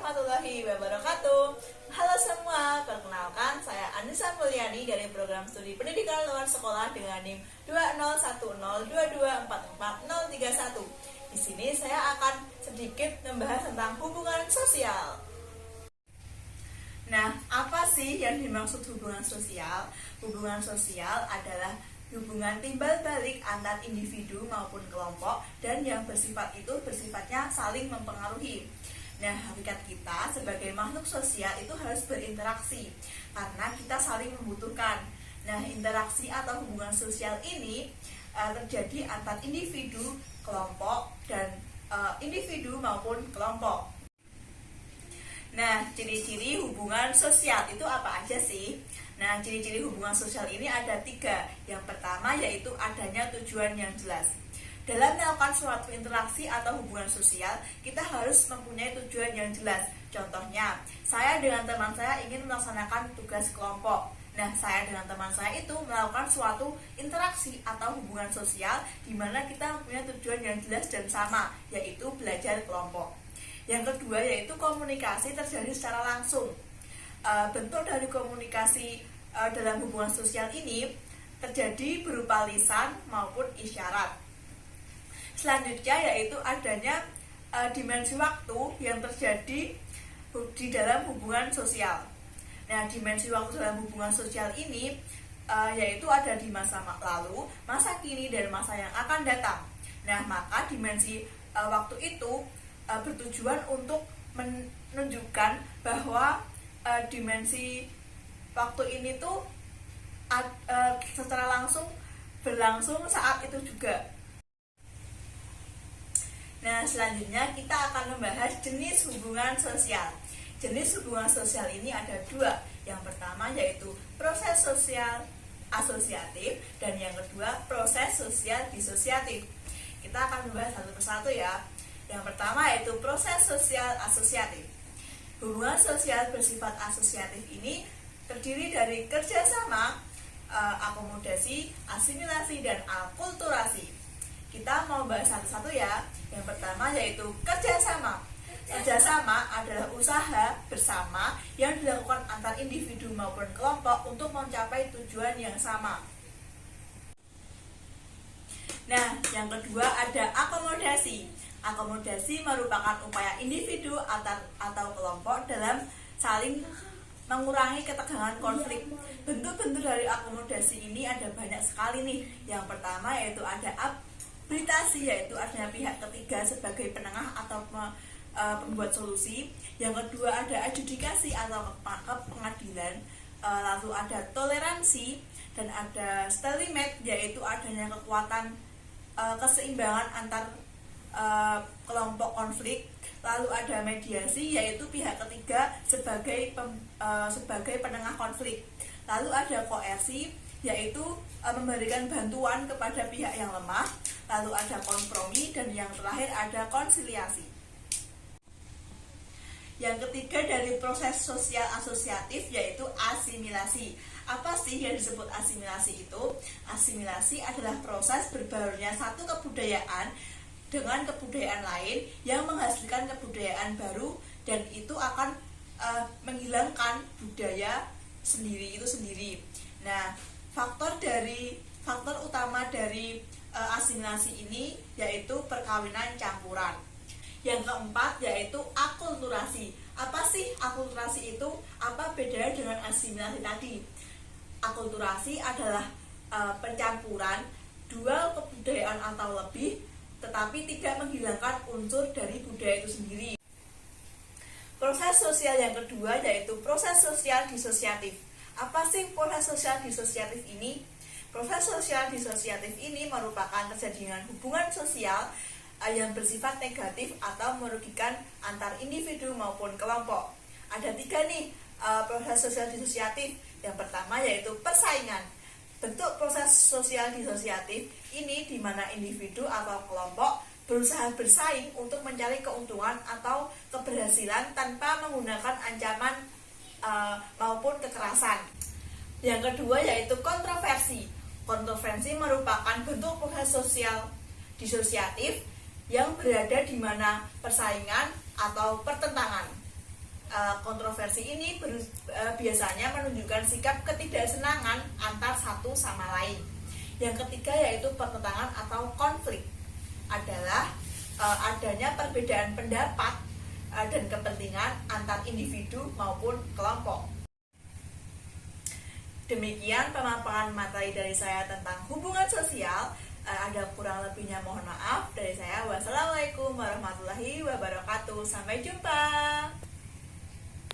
warahmatullahi wabarakatuh. Halo semua, perkenalkan saya Anissa Mulyani dari program studi pendidikan luar sekolah dengan NIM 20102244031. Di sini saya akan sedikit membahas tentang hubungan sosial. Nah, apa sih yang dimaksud hubungan sosial? Hubungan sosial adalah hubungan timbal balik antar individu maupun kelompok dan yang bersifatnya saling mempengaruhi. Nah, hakikat kita sebagai makhluk sosial itu harus berinteraksi karena kita saling membutuhkan. Nah, interaksi atau hubungan sosial ini terjadi antar individu, kelompok, dan individu maupun kelompok. Nah, ciri-ciri hubungan sosial itu apa aja sih? Nah, ciri-ciri hubungan sosial ini ada 3. Yang pertama yaitu adanya tujuan yang jelas. Dalam melakukan suatu interaksi atau hubungan sosial, kita harus mempunyai tujuan yang jelas. Contohnya, saya dengan teman saya ingin melaksanakan tugas kelompok. Nah, saya dengan teman saya itu melakukan suatu interaksi atau hubungan sosial di mana kita mempunyai tujuan yang jelas dan sama, yaitu belajar kelompok. Yang kedua yaitu komunikasi terjadi secara langsung. Bentuk dari komunikasi dalam hubungan sosial ini terjadi berupa lisan maupun isyarat. Selanjutnya yaitu adanya dimensi waktu yang terjadi di dalam hubungan sosial. Nah, dimensi waktu dalam hubungan sosial ini yaitu ada di masa lalu, masa kini, dan masa yang akan datang. Nah, maka dimensi waktu itu bertujuan untuk menunjukkan bahwa dimensi waktu ini tuh secara langsung berlangsung saat itu juga. Nah, selanjutnya kita akan membahas jenis hubungan sosial. Jenis hubungan sosial ini ada 2. Yang pertama yaitu proses sosial asosiatif dan yang kedua proses sosial disosiatif. Kita akan membahas satu persatu ya. Yang pertama yaitu proses sosial asosiatif. Hubungan sosial bersifat asosiatif ini terdiri dari kerjasama, akomodasi, asimilasi, dan akulturasi. Kita mau bahas satu-satu ya. Yang pertama yaitu kerjasama. Kerjasama adalah usaha bersama yang dilakukan antar individu maupun kelompok untuk mencapai tujuan yang sama. Nah, yang kedua ada akomodasi. Akomodasi merupakan upaya individu atau kelompok dalam saling mengurangi ketegangan konflik. Bentuk-bentuk dari akomodasi ini ada banyak sekali nih. Yang pertama yaitu ada arbitrasi, yaitu adanya pihak ketiga sebagai penengah atau pembuat solusi. Yang kedua ada adjudikasi atau pengadilan. Lalu ada toleransi dan ada stalemate, yaitu adanya kekuatan keseimbangan antar kelompok konflik. Lalu ada mediasi, yaitu pihak ketiga sebagai penengah konflik. Lalu ada koersi, yaitu memberikan bantuan kepada pihak yang lemah. Lalu ada kompromi, dan yang terakhir ada konsiliasi. Yang ketiga dari proses sosial asosiatif yaitu asimilasi. Apa sih yang disebut asimilasi itu? Asimilasi adalah proses berbaurnya satu kebudayaan dengan kebudayaan lain yang menghasilkan kebudayaan baru, dan itu akan menghilangkan budaya sendiri itu sendiri. Nah, faktor utama dari asimilasi ini yaitu perkawinan campuran. Yang keempat yaitu akulturasi. Apa sih akulturasi itu? Apa bedanya dengan asimilasi tadi? Akulturasi adalah pencampuran dua kebudayaan atau lebih, tetapi tidak menghilangkan unsur dari budaya itu sendiri. Proses sosial yang kedua yaitu proses sosial disosiatif. Apa sih proses sosial disosiatif ini? Proses sosial disosiatif ini merupakan terjadinya hubungan sosial yang bersifat negatif atau merugikan antar individu maupun kelompok. Ada 3 nih proses sosial disosiatif. Yang pertama yaitu persaingan. Bentuk proses sosial disosiatif ini di mana individu atau kelompok berusaha bersaing untuk mencari keuntungan atau keberhasilan tanpa menggunakan ancaman maupun kekerasan. Yang kedua yaitu kontroversi. Kontroversi merupakan bentuk proses sosial disosiatif yang berada di mana persaingan atau pertentangan. Kontroversi ini biasanya menunjukkan sikap ketidaksenangan antar satu sama lain. Yang ketiga yaitu pertentangan atau konflik, adalah adanya perbedaan pendapat dan kepentingan antar individu maupun kelompok. Demikian pemaparan materi dari saya tentang hubungan sosial. Ada kurang lebihnya mohon maaf dari saya. Wassalamualaikum warahmatullahi wabarakatuh. Sampai jumpa.